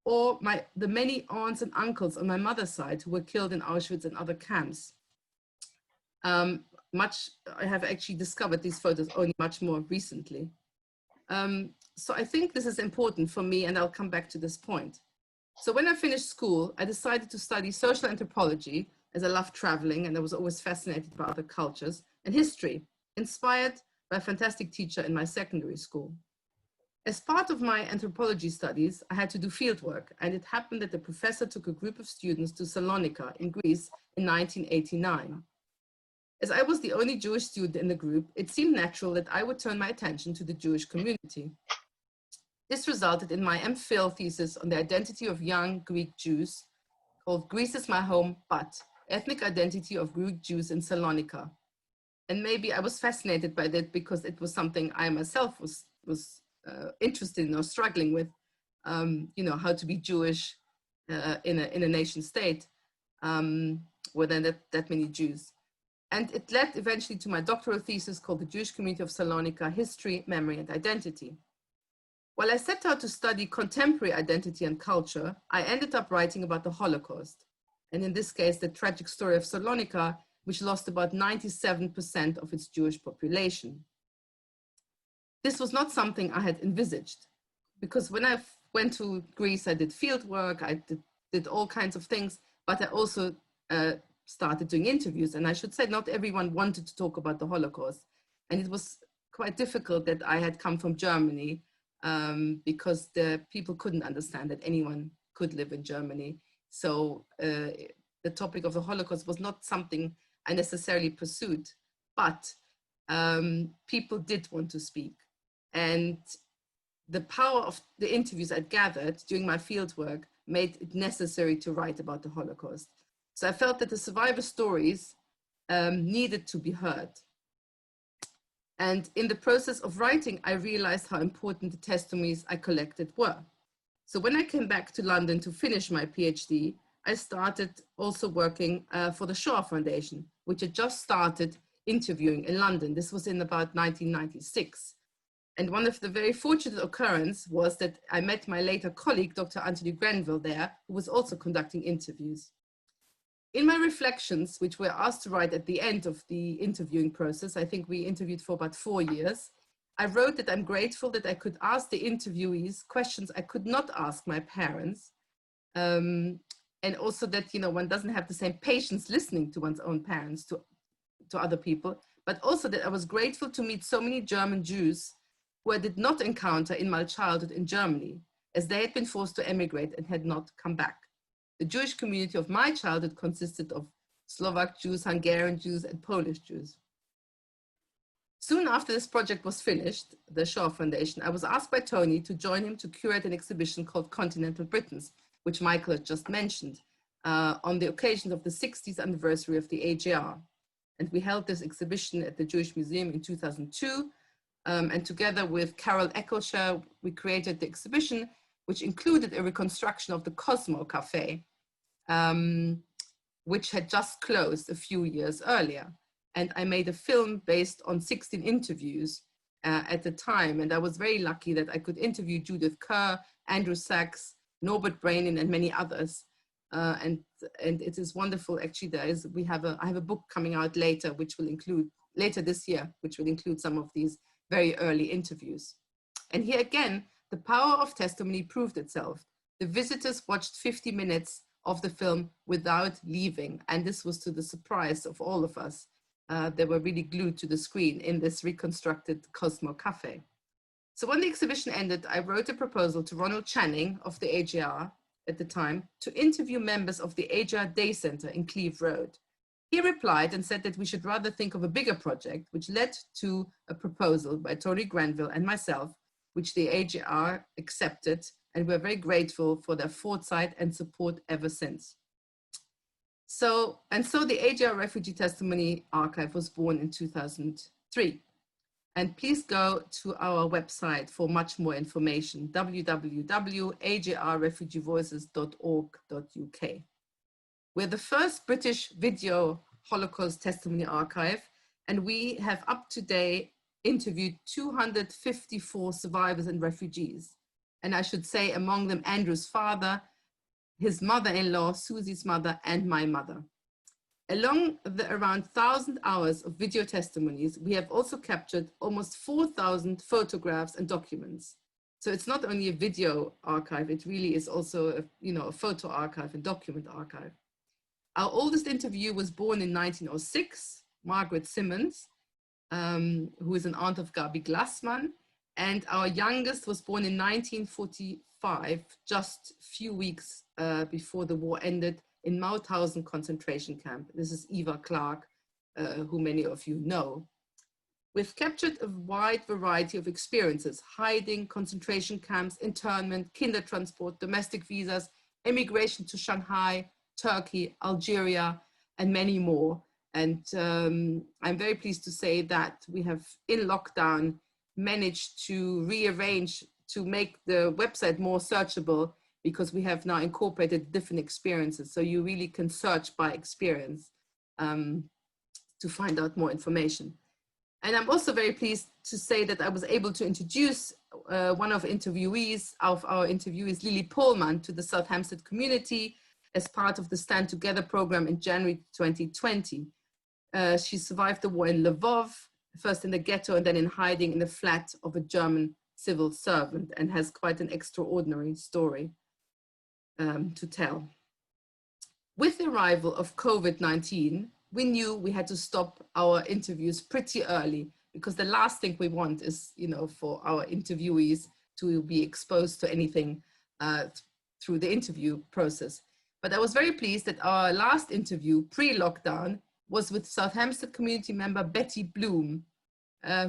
or the many aunts and uncles on my mother's side who were killed in Auschwitz and other camps. I have actually discovered these photos only much more recently. So I think this is important for me, and I'll come back to this point. So when I finished school, I decided to study social anthropology, as I loved traveling and I was always fascinated by other cultures, and history, inspired by a fantastic teacher in my secondary school. As part of my anthropology studies, I had to do fieldwork, and it happened that the professor took a group of students to Salonika in Greece in 1989. As I was the only Jewish student in the group, it seemed natural that I would turn my attention to the Jewish community. This resulted in my MPhil thesis on the identity of young Greek Jews, called Greece is My Home, but Ethnic Identity of Greek Jews in Salonika. And maybe I was fascinated by that because it was something I myself was interested in or struggling with, you know, how to be Jewish in a nation state where there are that many Jews. And it led eventually to my doctoral thesis called The Jewish Community of Salonika, History, Memory, and Identity. While I set out to study contemporary identity and culture, I ended up writing about the Holocaust. And in this case, the tragic story of Salonika, which lost about 97% of its Jewish population. This was not something I had envisaged, because when I went to Greece, I did field work, I did all kinds of things, but I also started doing interviews. And I should say not everyone wanted to talk about the Holocaust. And it was quite difficult that I had come from Germany because the people couldn't understand that anyone could live in Germany. So the topic of the Holocaust was not something I necessarily pursued, but people did want to speak. And the power of the interviews I'd gathered during my fieldwork made it necessary to write about the Holocaust. So I felt that the survivor stories needed to be heard. And in the process of writing, I realized how important the testimonies I collected were. So when I came back to London to finish my PhD, I started also working for the Shoah Foundation, which had just started interviewing in London. This was in about 1996. And one of the very fortunate occurrences was that I met my later colleague, Dr. Anthony Grenville there, who was also conducting interviews. In my reflections, which were asked to write at the end of the interviewing process, I think we interviewed for about 4 years, I wrote that I'm grateful that I could ask the interviewees questions I could not ask my parents. And also that, you know, one doesn't have the same patience listening to one's own parents, to other people, but also that I was grateful to meet so many German Jews who I did not encounter in my childhood in Germany, as they had been forced to emigrate and had not come back. The Jewish community of my childhood consisted of Slovak Jews, Hungarian Jews, and Polish Jews. Soon after this project was finished, the Shoah Foundation, I was asked by Tony to join him to curate an exhibition called Continental Britons, which Michael had just mentioned, on the occasion of the 60th anniversary of the AJR. And we held this exhibition at the Jewish Museum in 2002. And together with Carol Eccleshare, we created the exhibition, which included a reconstruction of the Cosmo Cafe, which had just closed a few years earlier. And I made a film based on 16 interviews at the time. And I was very lucky that I could interview Judith Kerr, Andrew Sachs, Norbert Brainin, and many others. And it is wonderful, actually. I have a book coming out later, which will include, later this year, which will include some of these very early interviews. And here again, the power of testimony proved itself. The visitors watched 50 minutes of the film without leaving. And this was to the surprise of all of us. They were really glued to the screen in this reconstructed Cosmo Cafe. So when the exhibition ended, I wrote a proposal to Ronald Channing of the AJR at the time to interview members of the AJR Day Center in Cleve Road. He replied and said that we should rather think of a bigger project, which led to a proposal by Tony Grenville and myself, which the AJR accepted, and we're very grateful for their foresight and support ever since. So the AJR Refugee Testimony Archive was born in 2003. And please go to our website for much more information, www.ajrrefugeevoices.org.uk. We're the first British video Holocaust testimony archive, and we have up to date interviewed 254 survivors and refugees. And I should say among them Andrew's father, his mother-in-law, Susie's mother, and my mother. Along the around 1,000 hours of video testimonies, we have also captured almost 4,000 photographs and documents. So it's not only a video archive, it really is also a photo archive and document archive. Our oldest interview was born in 1906, Margaret Simmons, who is an aunt of Gabi Glassman. And our youngest was born in 1945, just a few weeks before the war ended, in Mauthausen concentration camp. This is Eva Clark, who many of you know. We've captured a wide variety of experiences: hiding, concentration camps, internment, kindertransport, domestic visas, emigration to Shanghai, Turkey, Algeria, and many more. And I'm very pleased to say that we have, in lockdown, managed to rearrange to make the website more searchable, because we have now incorporated different experiences. So you really can search by experience to find out more information. And I'm also very pleased to say that I was able to introduce one of our interviewees, Lily Pohlmann, to the South Hampstead community as part of the Stand Together program in January 2020. She survived the war in Lvov, first in the ghetto and then in hiding in the flat of a German civil servant, and has quite an extraordinary story to tell. With the arrival of COVID-19, we knew we had to stop our interviews pretty early, because the last thing we want is, for our interviewees to be exposed to anything through the interview process. But I was very pleased that our last interview pre-lockdown was with South Hampstead community member Betty Bloom,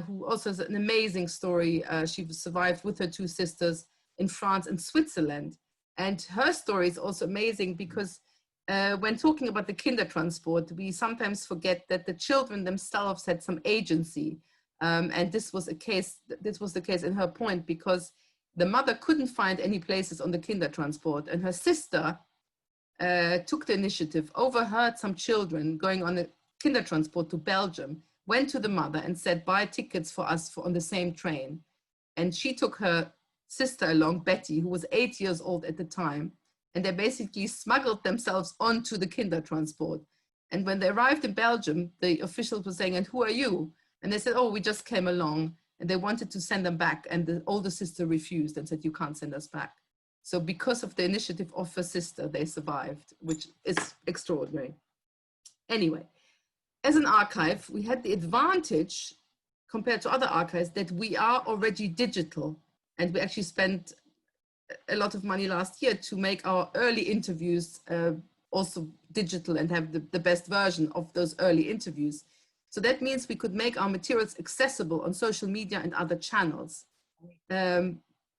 who also has an amazing story. She survived with her two sisters in France and Switzerland. And her story is also amazing because when talking about the kindertransport, we sometimes forget that the children themselves had some agency. And this was the case in her point, because the mother couldn't find any places on the kindertransport, and her sister took the initiative, overheard some children going on a kindertransport to Belgium, went to the mother and said, buy tickets for us on the same train. And she took her sister along, Betty, who was 8 years old at the time, and they basically smuggled themselves onto the kindertransport. And when they arrived in Belgium, the officials were saying, and who are you? And they said, oh, we just came along. And they wanted to send them back, and the older sister refused and said, you can't send us back. So because of the initiative of her sister, they survived, which is extraordinary. Anyway, as an archive, we had the advantage compared to other archives that we are already digital. And we actually spent a lot of money last year to make our early interviews also digital and have the best version of those early interviews. So that means we could make our materials accessible on social media and other channels,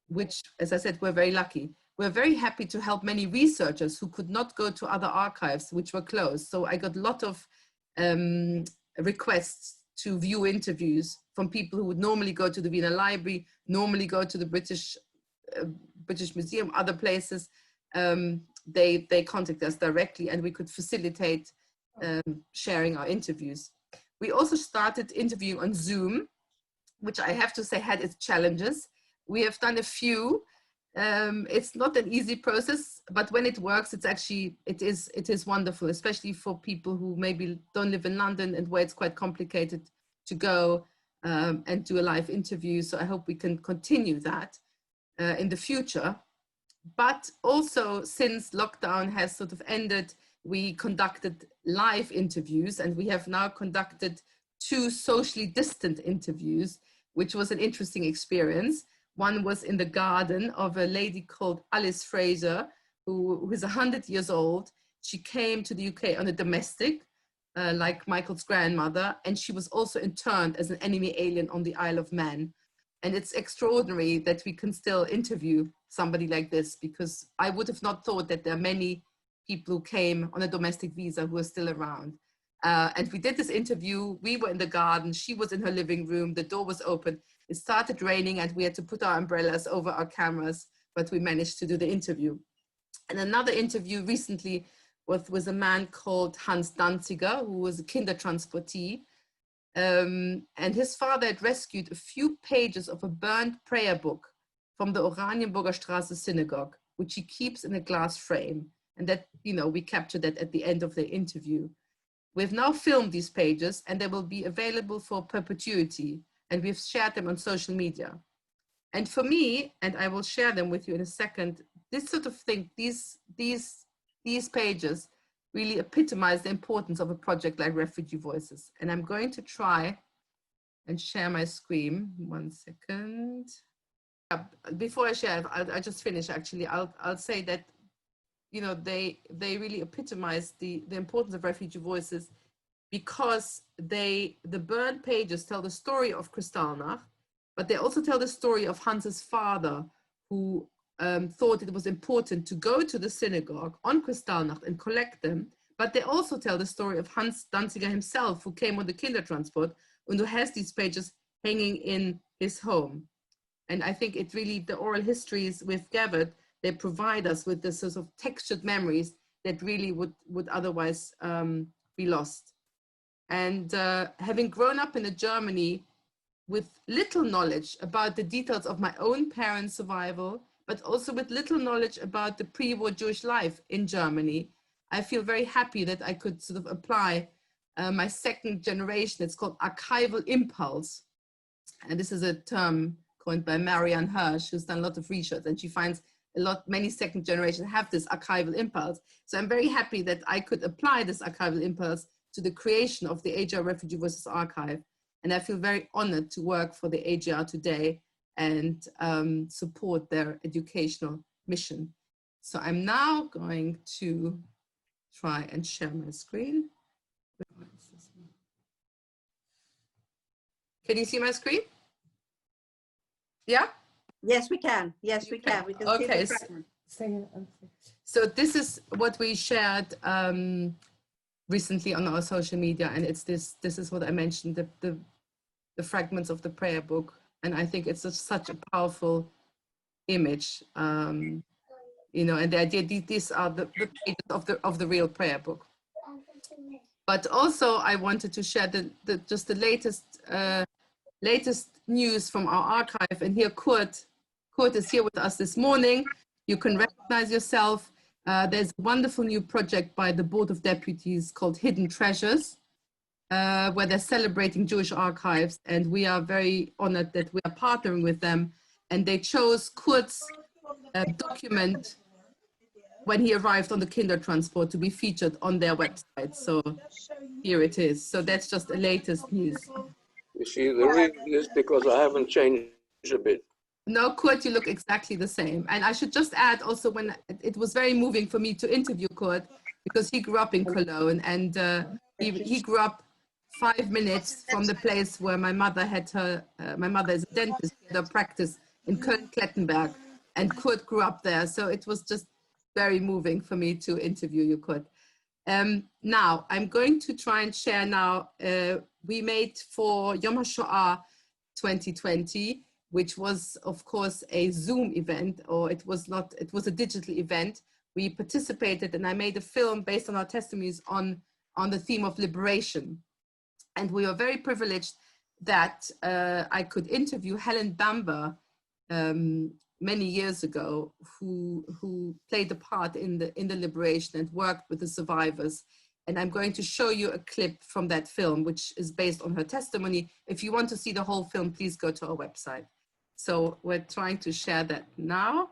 which, as I said, we're very lucky. We're very happy to help many researchers who could not go to other archives which were closed. So I got a lot of requests to view interviews from people who would normally go to the Wiener Library, normally go to the British Museum, other places. They contacted us directly, and we could facilitate sharing our interviews. We also started interviewing on Zoom, which I have to say had its challenges. We have done a few. It's not an easy process, but when it works, it is wonderful, especially for people who maybe don't live in London and where it's quite complicated to go and do a live interview. So I hope we can continue that in the future. But also, since lockdown has sort of ended, we conducted live interviews, and we have now conducted 2 socially distant interviews, which was an interesting experience. One was in the garden of a lady called Alice Fraser, who is 100 years old. She came to the UK on a domestic, like Michael's grandmother, and she was also interned as an enemy alien on the Isle of Man. And it's extraordinary that we can still interview somebody like this, because I would have not thought that there are many people who came on a domestic visa who are still around. And we did this interview. We were in the garden. She was in her living room. The door was open. It started raining, and we had to put our umbrellas over our cameras, but we managed to do the interview. And another interview recently was a man called Hans Danziger, who was a kindertransportee. And his father had rescued a few pages of a burned prayer book from the Oranienburger Straße synagogue, which he keeps in a glass frame. And that, we captured that at the end of the interview. We've now filmed these pages and they will be available for perpetuity, and we've shared them on social media. And for me, and I will share them with you in a second, this sort of thing, these pages really epitomize the importance of a project like Refugee Voices. And I'm going to try and share my screen. 1 second. Before I share, I just finish actually. I'll say that, you know, they really epitomize the importance of Refugee Voices, because the burned pages tell the story of Kristallnacht, but they also tell the story of Hans's father, who thought it was important to go to the synagogue on Kristallnacht and collect them. But they also tell the story of Hans Danziger himself, who came on the Kindertransport and who has these pages hanging in his home. And I think it really, the oral histories we've gathered, they provide us with this sort of textured memories that really would otherwise be lost. And having grown up in a Germany with little knowledge about the details of my own parents' survival, but also with little knowledge about the pre-war Jewish life in Germany, I feel very happy that I could sort of apply my second generation. It's called Archival Impulse. And this is a term coined by Marianne Hirsch, who's done a lot of research, and she finds many second generations have this archival impulse. So I'm very happy that I could apply this archival impulse to the creation of the AJR Refugee Voices Archive. And I feel very honored to work for the AJR today and support their educational mission. So I'm now going to try and share my screen. Can you see my screen? Yeah? Yes, we can. Yes, we can. We can Okay. see the fragment. So this is what we shared recently on our social media, and it's this is what I mentioned, the fragments of the prayer book. And I think it's such a powerful image, you know, and the idea, these are the pages of the real prayer book. But also I wanted to share just the latest news from our archive. And here Kurt is here with us this morning. You can recognize yourself. There's a wonderful new project by the Board of Deputies called Hidden Treasures, where they're celebrating Jewish archives. And we are very honored that we are partnering with them. And they chose Kurt's document when he arrived on the Kindertransport to be featured on their website. So here it is. So that's just the latest news. You see, the reason is because I haven't changed a bit. No, Kurt, you look exactly the same. And I should just add also, when it was very moving for me to interview Kurt, because he grew up in Cologne, and he grew up 5 minutes from the place where my mother had her, my mother is a dentist, had her practice in Köln-Klettenberg, and Kurt grew up there. So it was just very moving for me to interview you, Kurt. Now, I'm going to try and share now, we made for Yom HaShoah 2020, which was, of course, a Zoom event, or it was not, it was a digital event. We participated, and I made a film based on our testimonies on the theme of liberation. And we were very privileged that I could interview Helen Bamber many years ago, who played a part in the liberation and worked with the survivors. And I'm going to show you a clip from that film, which is based on her testimony. If you want to see the whole film, please go to our website. So we're trying to share that now.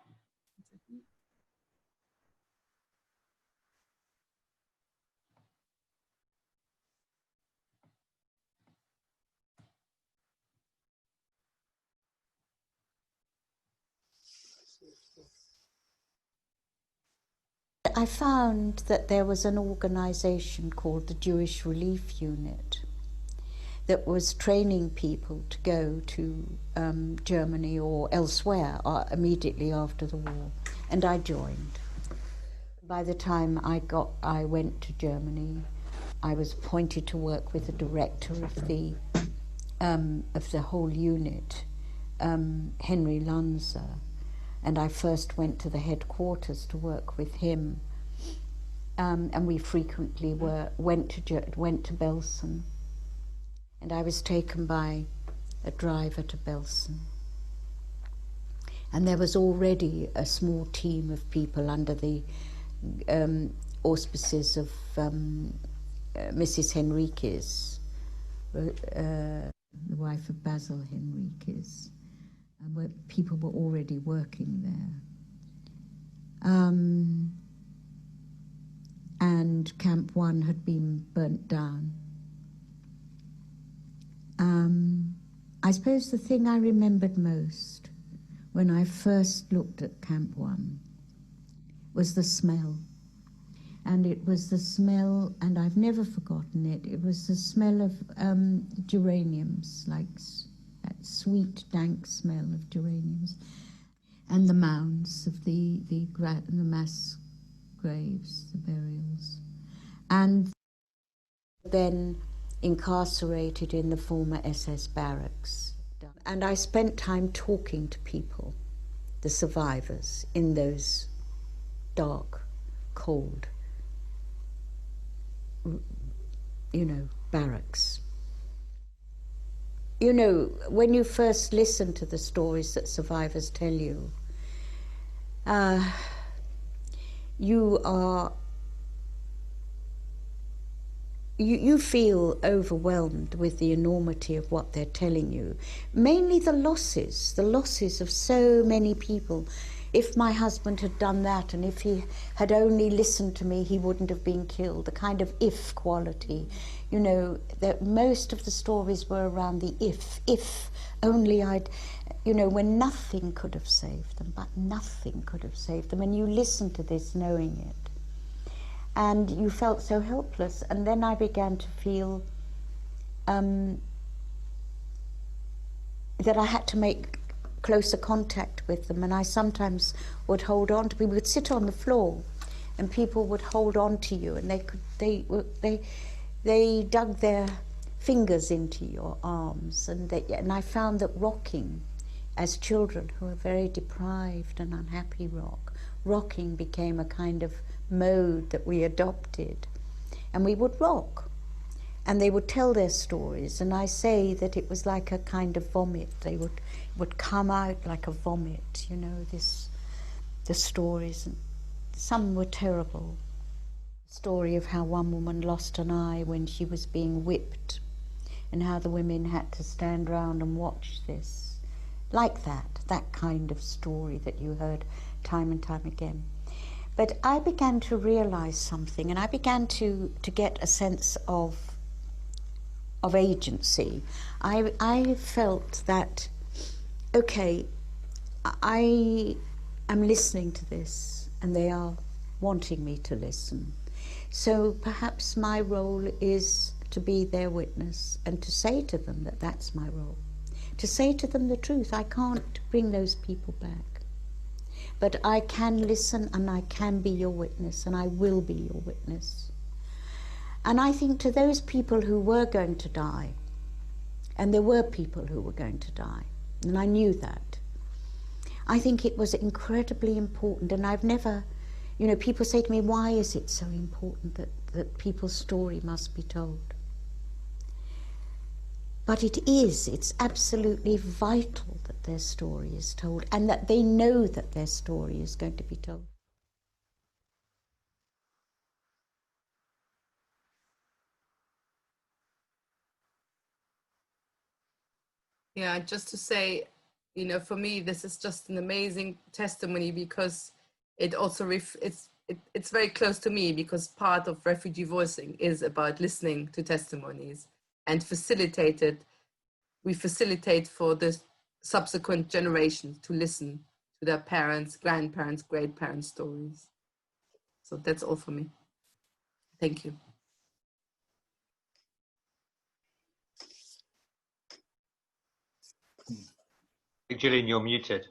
I found that there was an organization called the Jewish Relief Unit that was training people to go to Germany or elsewhere immediately after the war, and I joined. By the time I went to Germany, I was appointed to work with the director of the whole unit, Henry Lanza, and I first went to the headquarters to work with him, and we frequently went to Belsen. And I was taken by a driver to Belsen. And there was already a small team of people under the auspices of Mrs. Henriquez, the wife of Basil Henriquez, where people were already working there. And Camp 1 had been burnt down. I suppose the thing I remembered most when I first looked at Camp 1 was the smell. And it was the smell, and I've never forgotten it, it was the smell of geraniums, like that sweet, dank smell of geraniums, and the mounds of the mass graves, the burials. And then incarcerated in the former SS barracks. And I spent time talking to people, the survivors, in those dark, cold, barracks. When you first listen to the stories that survivors tell you, you feel overwhelmed with the enormity of what they're telling you. Mainly the losses of so many people. If my husband had done that, and if he had only listened to me, he wouldn't have been killed. The kind of if quality. That most of the stories were around the if only I'd, when nothing could have saved them, but nothing could have saved them. And you listen to this knowing it. And you felt so helpless. And then I began to feel that I had to make closer contact with them. And I sometimes would hold on to people. We would sit on the floor, and people would hold on to you, and they dug their fingers into your arms. And I found that rocking, as children who were very deprived and unhappy rocking became a kind of mode that we adopted. And we would rock, and they would tell their stories, and I say that it was like a kind of vomit. They would come out like a vomit, the stories, and some were terrible. Story of how one woman lost an eye when she was being whipped, and how the women had to stand round and watch this. Like that kind of story that you heard time and time again. But I began to realize something, and I began to get a sense of agency. I felt that, okay, I am listening to this, and they are wanting me to listen. So perhaps my role is to be their witness and to say to them that that's my role. To say to them the truth. I can't bring those people back. But I can listen, and I can be your witness, and I will be your witness. And I think to those people who were going to die, and there were people who were going to die, and I knew that, I think it was incredibly important. And I've never, people say to me, why is it so important that people's story must be told? But it's absolutely vital that their story is told, and that they know that their story is going to be told. Yeah, just to say, for me, this is just an amazing testimony, because it also it's very close to me, because part of refugee voicing is about listening to testimonies and we facilitate for the subsequent generations to listen to their parents, grandparents, great-parents' stories. So that's all for me. Thank you. Gillian, you're muted.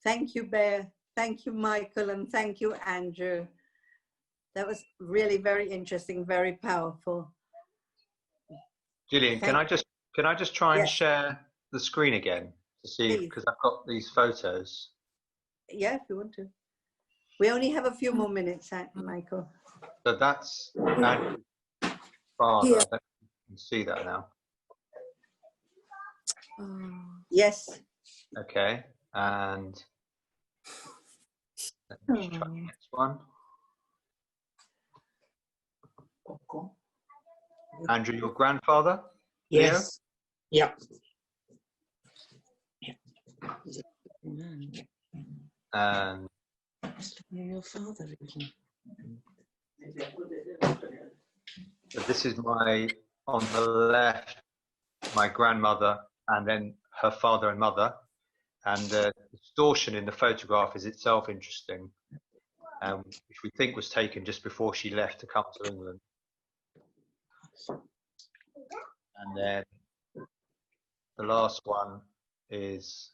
Thank you, Bear. Thank you, Michael, and thank you, Andrew. That was really very interesting, very powerful. Gillian, can I just try and Yes. share the screen again to see, because I've got these photos. Yeah, if you want to. We only have a few more minutes, Michael. So that's Andrew's father. Here. I don't know if you can see that now. Yes. Okay, and let me just try the next one. Andrew, your grandfather? Leo? Yes. Yeah. And Your father. so this is on the left, my grandmother, and then her father and mother. And the distortion in the photograph is itself interesting, which we think was taken just before she left to come to England. And then the last one is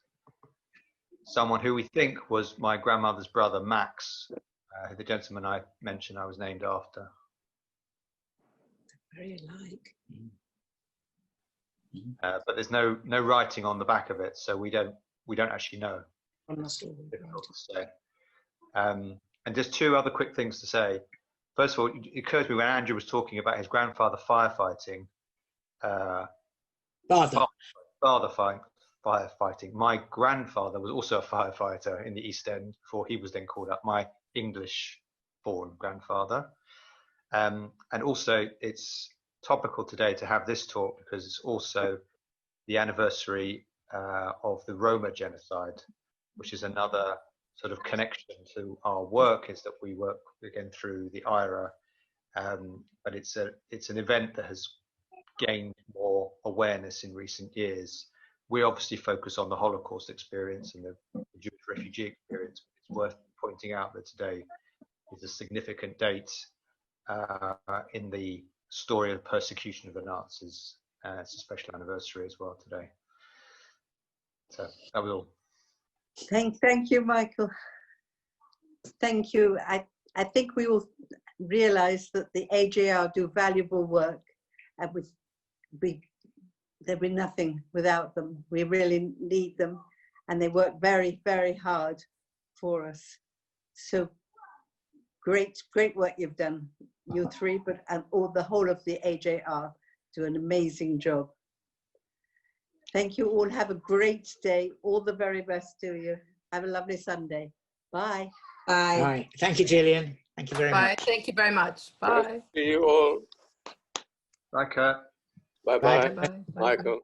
someone who we think was my grandmother's brother, Max, the gentleman I mentioned I was named after. Very alike. But there's no writing on the back of it, so we don't actually know. Difficult to say. And just two other quick things to say. First of all, it occurred to me when Andrew was talking about his grandfather firefighting. Firefighting. My grandfather was also a firefighter in the East End before he was then called up. My English-born grandfather. And also, it's topical today to have this talk because it's also the anniversary of the Roma genocide, which is another sort of connection to our work, is that we work again through the IRA, but it's an event that has gained more awareness in recent years. We obviously focus on the Holocaust experience and the Jewish refugee experience. It's worth pointing out that today is a significant date in the story of persecution of the Nazis. It's a special anniversary as well today. So that was all. Thank you, Michael. Thank you. I think we will realize that the AJR do valuable work, and there'd be nothing without them. We really need them, and they work very, very hard for us. So great work you've done, you three, but the whole of the AJR do an amazing job. Thank you all. Have a great day. All the very best to you. Have a lovely Sunday. Bye. Bye. Bye. Thank you, Gillian. Thank you very much. Bye. Thank you very much. Bye. See you all. Bye, Kurt. Bye-bye, Bye. Michael.